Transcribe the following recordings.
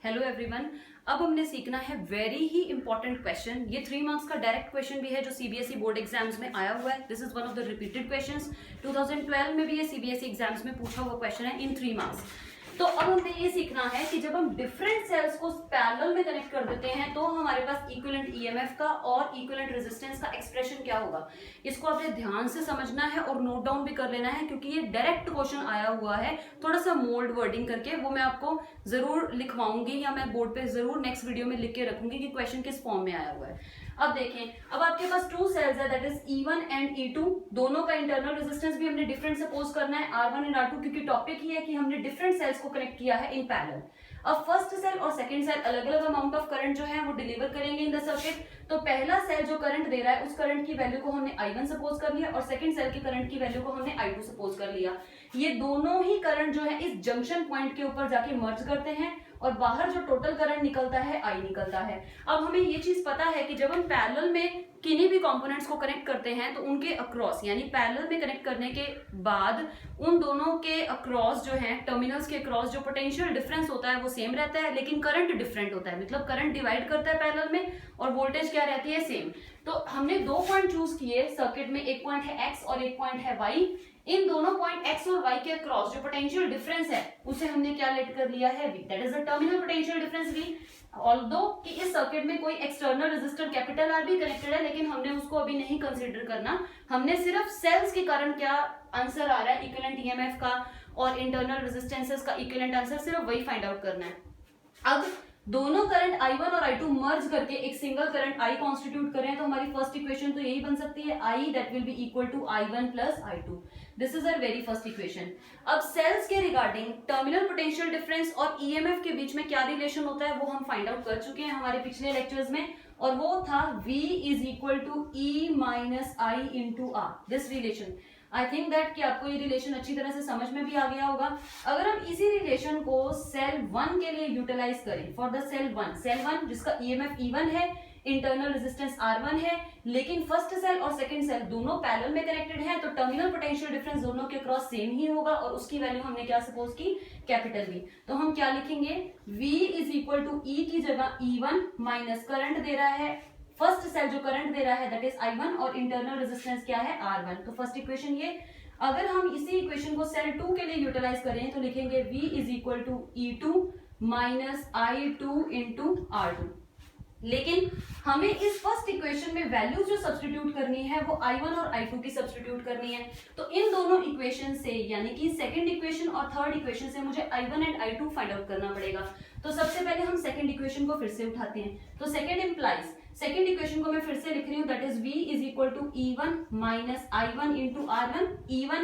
Hello everyone. अब हमने सीखना है वेरी ही इंपॉर्टेंट क्वेश्चन। ये 3 मार्क्स का डायरेक्ट क्वेश्चन भी है जो सीबीएसई बोर्ड एग्जाम्स में आया हुआ है। This is one of the repeated questions. 2012 में भी ये सीबीएसई एग्जाम्स में पूछा हुआ क्वेश्चन है इन 3 मार्क्स। तो अब हमें ये सीखना है कि जब हम डिफरेंट सेल्स को पैरेलल में कनेक्ट कर देते हैं तो हमारे पास इक्विवेलेंट ईएमएफ का और इक्विवेलेंट रेजिस्टेंस का एक्सप्रेशन क्या होगा। इसको आपने ध्यान से समझना है और नोट डाउन भी कर लेना है क्योंकि ये डायरेक्ट क्वेश्चन आया हुआ है, थोड़ा सा मोल्ड वर्डिंग करके। वो मैं आपको जरूर लिखवाऊंगी या मैं बोर्ड पे जरूर नेक्स्ट वीडियो में लिख के रखूंगी कि क्वेश्चन किस फॉर्म में आया हुआ है। अब देखें, अब आपके पास 2 सेल्स है, that is E1 and E2। दोनों का इंटरनल रेजिस्टेंस भी हमने डिफरेंट सपोज करना है, R1 एंड R2, क्योंकि टॉपिक ही है कि हमने डिफरेंट सेल्स को कनेक्ट किया है इन पैरेलल। अब फर्स्ट सेल और सेकंड सेल अलग अलग अमाउंट ऑफ करंट जो है वो डिलीवर करेंगे इन द सर्किट। तो पहला सेल जो करंट दे रहा है उस करंट की वैल्यू को हमने I1 सपोज कर लिया और सेकंड सेल की करंट की वैल्यू को हमने I2 सपोज कर लिया। ये दोनों ही करंट जो है इस जंक्शन पॉइंट के ऊपर जाके मर्ज करते हैं और बाहर जो टोटल करंट निकलता है I निकलता है। अब हमें ये चीज पता है कि जब हम पैरेलल में किन्हीं भी कंपोनेंट्स को कनेक्ट करते हैं तो उनके अक्रॉस यानी पैरेलल में कनेक्ट करने के बाद उन दोनों के अक्रॉस जो है टर्मिनल्स के अक्रॉस जो पोटेंशियल डिफरेंस होता है वो सेम रहता है, लेकिन करंट डिफरेंट होता है। मतलब करंट डिवाइड करता है पैरेलल में और वोल्टेज क्या रहती है, सेम। तो हमने 2 पॉइंट चूज किए सर्किट में, एक पॉइंट है x और एक पॉइंट है y। इन दोनों पॉइंट x और y के अक्रॉस जो पोटेंशियल डिफरेंस है उसे हमने क्या लेट कर लिया है, v। That is the terminal potential difference v। Although कि इस सर्किट में कोई एक्सटर्नल रेजिस्टर कैपिटल R भी कनेक्टेड है, लेकिन हमने उसको अभी नहीं कंसीडर करना। हमने सिर्फ सेल्स के कारण क्या आंसर आ रहा है इक्विवेलेंट ईएमएफ का और इंटरनल रेजिस्टेंसेस का इक्विवेलेंट आंसर, सिर्फ वही फाइंड आउट करना है। अब दोनों करंट I1 और I2 मर्ज करके एक सिंगल करंट I कॉन्स्टिट्यूट करें तो हमारी फर्स्ट इक्वेशन तो यही बन सकती है, I that will be equal to I1 plus I2। This is our very first equation. अब सेल्स के रिगार्डिंग टर्मिनल पोटेंशियल डिफरेंस और ईएमएफ के बीच में क्या रिलेशन होता है वो हम फाइंड आउट कर चुके हैं हमारे पिछले लेक्चर्स में, और वो था V is equal to E minus I into R। This relation I think that कि आपको ये रिलेशन अच्छी तरह से समझ में भी आ गया होगा। अगर हम इसी रिलेशन को सेल 1 के लिए यूटिलाइज करें फॉर द सेल 1 जिसका ईएमएफ E1 है, इंटरनल रेजिस्टेंस R1 है, लेकिन फर्स्ट सेल और सेकंड सेल दोनों पैरेलल में कनेक्टेड हैं, तो टर्मिनल पोटेंशियल डिफरेंस दोनों के क्रॉस सेम ही होगा और उसकी वैल्यू हमने क्या सपोज की, कैपिटल V। तो हम क्या लिखेंगे, V is equal to E की जगह E1 माइनस करंट दे रहा है, फर्स्ट सेल जो करंट दे रहा है दैट इज I1 और इंटरनल रेजिस्टेंस क्या है, R1। तो फर्स्ट इक्वेशन ये। अगर हम इसी इक्वेशन को सेल 2 के लिए यूटिलाइज करें तो लिखेंगे V is equal to E2 minus I2 into R2। लेकिन हमें इस फर्स्ट इक्वेशन में वैल्यू जो सब्स्टिट्यूट करनी है वो I1 और I2 की सब्स्टिट्यूट करनी है। तो इन दोनों इक्वेशन से यानी कि सेकंड इक्वेशन और थर्ड इक्वेशन से मुझे I1 and I2 find out करना पड़ेगा। तो सबसे पहले हम सेकंड इक्वेशन को फिर से उठाते हैं। तो सेकंड इंप्लाइज, सेकंड इक्वेशन को मैं फिर से लिख रही हूँ, that is V is equal to E1 minus I1 into R1। E1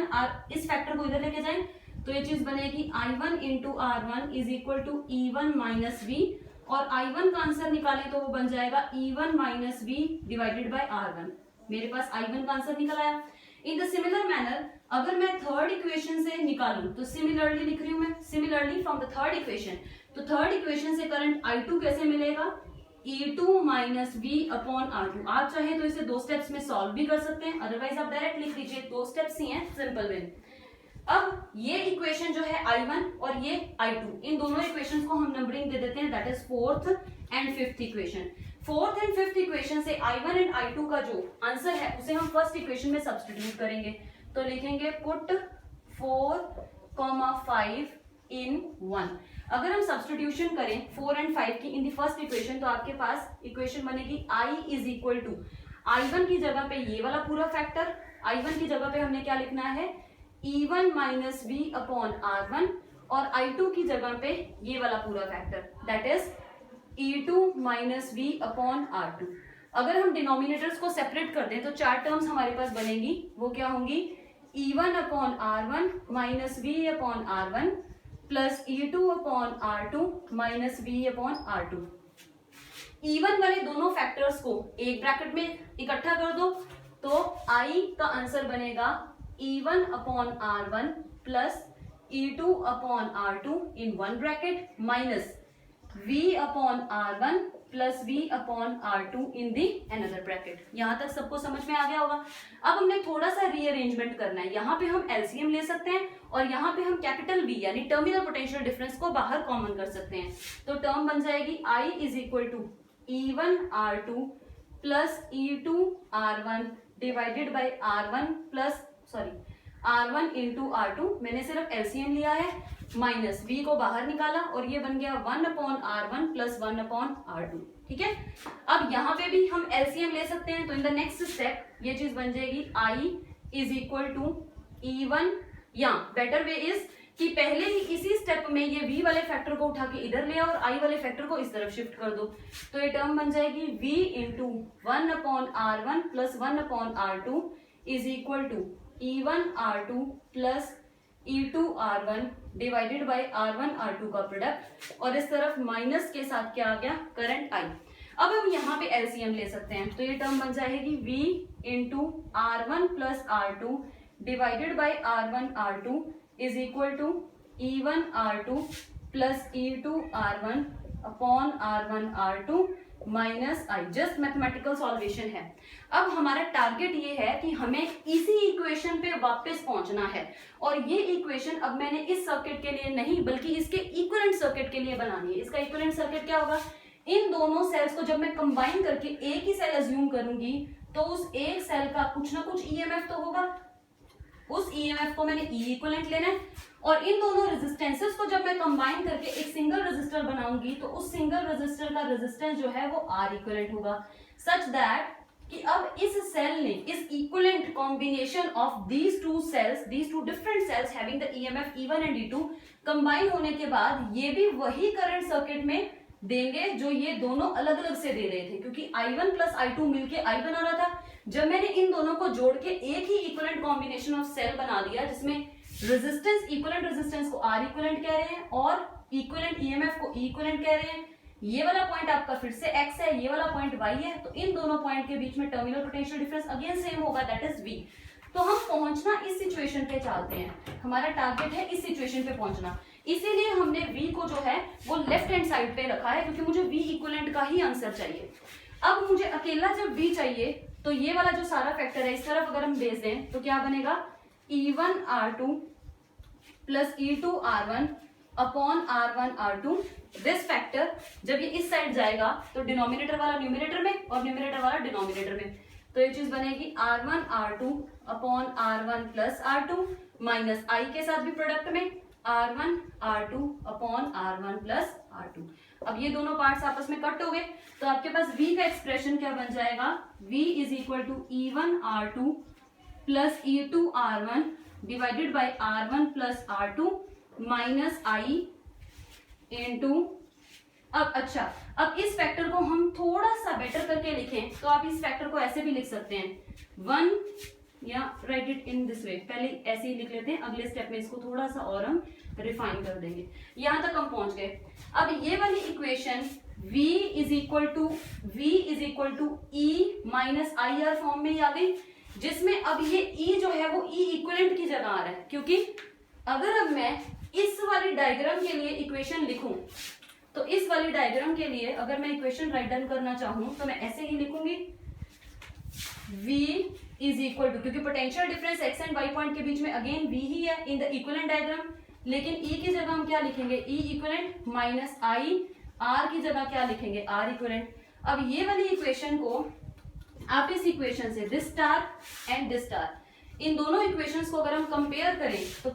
इस फैक्टर को इधर लेके जाएं तो ये चीज बनेगी I1 into R1 is equal to E1 minus V, और I1 का आंसर निकालें तो वो बन जाएगा E1 minus V divided by R1। मेरे पास I1 का आंसर निकल आया। इन द सिमिलर मैनर अगर मैं थर्ड इक्वेशन से निकालूं तो सिमिलरली लिख रही हूं मैं, similarly from the third equation. तो थर्ड इक्वेशन से करंट I2 कैसे मिलेगा, E2 minus V upon R2। आप चाहे तो इसे 2 स्टेप्स में सॉल्व भी कर सकते हैं, अदरवाइज आप डायरेक्ट लिख लीजिए, 2 स्टेप्स ही हैं सिंपल वे। अब ये इक्वेशन जो है I1 और ये I2, इन दोनों इक्वेशंस को हम नंबरिंग दे देते हैं, that is fourth and fifth equation. Fourth and fifth equation से I1 एंड I2 का जो आंसर है उसे हम फर्स्ट इक्वेशन में सब्स्टिट्यूट करेंगे। तो लिखेंगे पुट 4,5 इन 1। अगर हम सब्स्टिट्यूशन करें 4 एंड 5 की इन द फर्स्ट इक्वेशन तो आपके पास इक्वेशन बनेगी I is equal to I1 की जगह पे ये वाला पूरा फैक्टर, I1 की जगह पे हमने क्या लिखना है, E1 minus V upon R1, और I2 की जगह पे ये वाला पूरा factor that is E2 minus V upon R2। अगर हम डिनोमिनेटर्स को सेपरेट कर दें तो 4 टर्म्स हमारे पास बनेंगी, वो क्या होंगी, E1 upon R1 minus V upon R1 plus E2 upon R2 minus V upon R2। E1 वाले दोनों फैक्टर्स को एक ब्रैकेट में इकट्ठा कर दो तो I का आंसर बनेगा E1 upon R1 plus E2 upon R2 in 1 bracket minus v upon r1 plus v upon r2 in the another bracket. यहां तक सबको समझ में आ गया होगा। अब हमने थोड़ा सा रीअरेंजमेंट करना है। यहाँ पे हम एलसीएम ले सकते हैं और यहाँ पे हम कैपिटल V यानी टर्मिनल पोटेंशियल डिफरेंस को बाहर कॉमन कर सकते हैं। तो टर्म बन जाएगी I is equal to E1R2 plus E2R1 divided by R1 into R2। मैंने सिर्फ एलसीएम लिया है, माइनस V को बाहर निकाला और ये बन गया 1 upon R1 plus 1 upon R2। ठीक है, अब यहाँ पे भी हम एलसीएम ले सकते हैं। तो इन द नेक्स्ट स्टेप ये चीज बन जाएगी I is equal to E1, या बेटर वे इज कि पहले ही इसी स्टेप में ये V वाले फैक्टर को उठा के इधर ले आओ और I वाले फैक्टर को इस तरफ शिफ्ट कर दो। तो ये टर्म बन जाएगी V into 1 upon R1 plus 1 upon R2 is equal to E1R2 plus E2R1 divided by R1R2 का प्रोडक्ट, और इस तरफ माइनस के साथ क्या आ गया, करंट I। अब हम यहाँ पे एलसीएम ले सकते हैं। तो ये टर्म बन जाएगी V into R1 plus R2 divided by R1R2 is equal to E1R2 plus E2R1 upon R1R2 minus I। Just mathematical solvation है। अब हमारा टारगेट ये है कि हमें इसी इक्वेशन पे वापस पहुंचना है, और ये इक्वेशन अब मैंने इस सर्किट के लिए नहीं बल्कि इसके इक्विवेलेंट सर्किट के लिए बनानी है। इसका इक्विवेलेंट सर्किट क्या होगा, इन दोनों सेल्स को जब मैं कंबाइन करके एक ही सेल अज्यूम करूंगी तो उस एक सेल का कुछ ना कुछ ईएमएफ तो होगा, उस ईएमएफ को मैंने ई इक्विवेलेंट लेना है, और इन दोनों रेजिस्टेंसेस को जब मैं कंबाइन करके एक सिंगल रेजिस्टर बनाऊंगी तो उस सिंगल रेजिस्टर का रेजिस्टेंस जो है वो आर इक्विवेलेंट होगा, सच दैट कि अब इस सेल ने इस equivalent combination of these two different cells having the EMF E1 and E2 combine होने के बाद ये भी वही करंट सर्किट में देंगे जो ये दोनों अलग अलग से दे रहे थे, क्योंकि I1 प्लस I2 मिलके I बना रहा था। जब मैंने इन दोनों को जोड़ के एक ही इक्विवेलेंट कॉम्बिनेशन ऑफ सेल बना दिया जिसमें रेजिस्टेंस, इक्विवेलेंट रेजिस्टेंस को आर इक्विवेलेंट कह रहे हैं और इक्विवेलेंट ईएमएफ को ई इक्विवेलेंट कह रहे हैं, ये वाला पॉइंट आपका फिर से x है, ये वाला पॉइंट y है, तो इन दोनों पॉइंट के बीच में terminal potential difference again same होगा, दैट इज v। तो हम पहुंचना इस सिचुएशन पे चाहते हैं, हमारा टारगेट है इस सिचुएशन पे पहुंचना, इसीलिए हमने v को जो है वो लेफ्ट हैंड साइड पे रखा है, क्योंकि मुझे v इक्विवेलेंट का ही आंसर चाहिए। अब मुझे अकेला जब v चाहिए तो ये वाला जो सारा फैक्टर है इस तरफ अगर हम भेज दें तो क्या बनेगा, E1R2 plus E2R1 upon R1R2। This factor जब ये इस साइड जाएगा तो डिनोमिनेटर वाला न्यूमरेटर में और न्यूमरेटर वाला डिनोमिनेटर में, तो ये चीज बनेगी R1R2 upon R1 plus R2 minus I के साथ भी प्रोडक्ट में R1R2 upon R1 plus R2। अब ये दोनों पार्ट्स आपस में कट हो गए, तो आपके पास V का एक्सप्रेशन क्या बन जाएगा, V is equal to E1R2 plus E2R1 divided by R1 plus R2 minus I into, अब अच्छा, अब इस फैक्टर को हम थोड़ा सा बेटर करके लिखें तो आप इस फैक्टर को ऐसे भी लिख सकते हैं 1, या right it in this way, पहले ऐसे ही लिख लेते हैं, अगले स्टेप में इसको थोड़ा सा और हम रिफाइन कर देंगे। यहां तक हम पहुंच गए। अब ये वाली equation v is equal to E minus I R form में ही आ गई, जिसमें अब ये e जो है वो ई इक्विवेलेंट की जगह आ रहा है, क्योंकि अगर अब मैं इस वाली डायग्राम के लिए इक्वेशन लिखूं तो इस वाली डायग्राम के लिए अगर मैं इक्वेशन राइट डाउन करना चाहूं तो मैं ऐसे ही लिखूंगी, v इज इक्वल टू, क्योंकि potential difference x and y point के बीच में अगेन v ही है इन द इक्विवेलेंट डायग्राम, लेकिन e की जगह हम क्या लिखेंगे, e equivalent minus i, r की जगह क्या लिखेंगे, r इक्विवेलेंट। अब ये वाली इक्वेशन को आप इस इक्वेशन से this star and this star, इन दोनों इक्वेशंस को अगर हम कंपेयर करें तो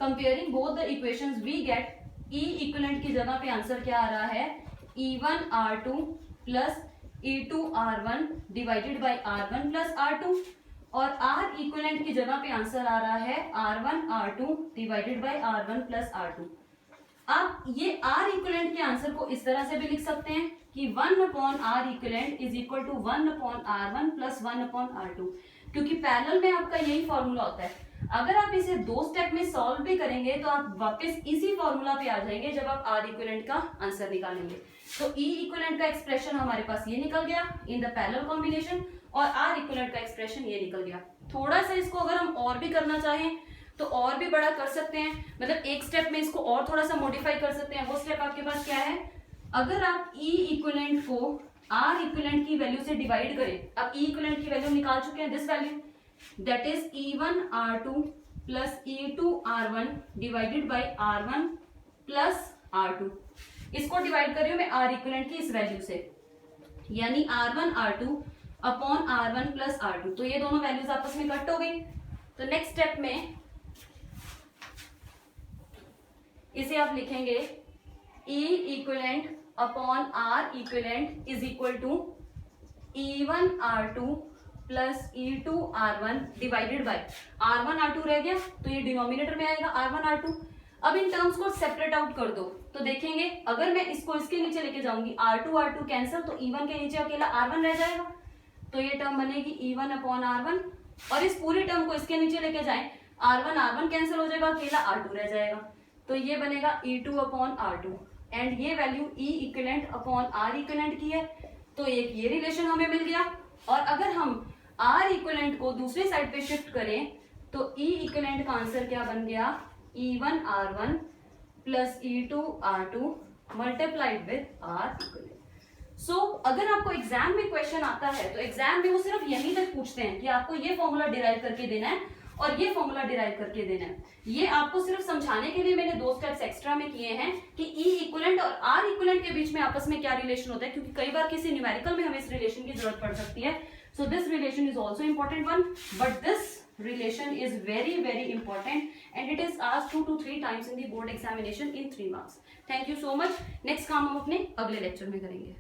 comparing both the equations we get E equivalent की जगह पे आंसर क्या आ रहा है, E1R2 plus E2R1 divided by R1 plus R2, और R इक्विवेलेंट की जगह पे आंसर आ रहा है R1R2 divided by R1 plus R2। आप ये R इक्विवेलेंट के आंसर को इस तरह से भी लिख सकते हैं कि 1 upon R equivalent is equal to 1 upon R1 plus 1 upon R2, क्योंकि पैरेलल में आपका यही फॉर्मूला होता है। अगर आप इसे 2 स्टेप में सॉल्व भी करेंगे तो आप वापस इसी फॉर्मूला पे आ जाएंगे जब आप R इक्विवेलेंट का आंसर निकालेंगे। तो E इक्विवेलेंट का एक्सप्रेशन हमारे पास ये निकल गया इन द पैरेलल कॉम्बिनेशन, और R इक्विवेलेंट का एक्सप्रेशन ये निकल गया। थोड़ा सा इसको अगर हम और भी करना चाहें तो और भी बड़ा कर सकते हैं, मतलब एक स्टेप में इसको और थोड़ा सा मॉडिफाई कर सकते हैं। वो स्टेप आपके पास क्या है, अगर आप ई इक्विवेलेंट को आर इक्विवेलेंट की वैल्यू से डिवाइड करें, अब ई इक्विवेलेंट की वैल्यू निकाल चुके हैं, this value that is E1R2 plus E2R1 divided by R1 plus R2। इसको डिवाइड कर रही हूं मैं आर इक्विवेलेंट की इस वैल्यू से, यानी R1R2 upon R1 plus R2। तो ये दोनों वैल्यूज आपस में कट हो गई। तो नेक्स्ट स्टेप में इसे आप लिखेंगे E equivalent upon R equivalent is equal to E1R2 plus E2R1 divided by R1R2 रह गया तो ये डिनोमिनेटर में आएगा R1R2। अब इन टर्म्स को सेपरेट आउट कर दो तो देखेंगे अगर मैं इसको इसके नीचे लेके जाऊंगी R2 कैंसिल, तो E1 के नीचे अकेला R1 रह जाएगा, तो ये टर्म बनेगी E1 अपॉन R1। और इस पूरे टर्म को इसके नीचे लेके जाएं, R1 कैंसिल हो जाएगा, अकेला R2 रह जाएगा, तो ये बनेगा E2 अपॉन R2 एंड ये value E equivalent upon R equivalent की है। तो एक ये रिलेशन हमें मिल गया। और अगर हम R इक्विवेलेंट को दूसरी साइड पे शिफ्ट करें तो E इक्विवेलेंट का आंसर क्या बन गया, E1R1 plus E2R2 multiplied with R equivalent. So अगर आपको एग्जाम में क्वेश्चन आता है तो एग्जाम में वो सिर्फ यहीं तक पूछते हैं कि आपको ये फॉर्मूला डिराइव करके देना है और ये फॉर्मूला डिराइव करके देना है। ये आपको सिर्फ समझाने के लिए मैंने 2 स्टेप्स एक्स्ट्रा में किए हैं कि E इक्विवेलेंट और R इक्विवेलेंट के बीच में आपस में क्या रिलेशन होता है, क्योंकि कई बार किसी न्यूमेरिकल में हमें इस रिलेशन की जरूरत पड़ सकती है। So this relation is also important one, but this relation is very important and it is asked 2 to 3 times in the board examination in 3 marks. Thank you so much. Next काम हम अपने अगले lecture में करेंगे।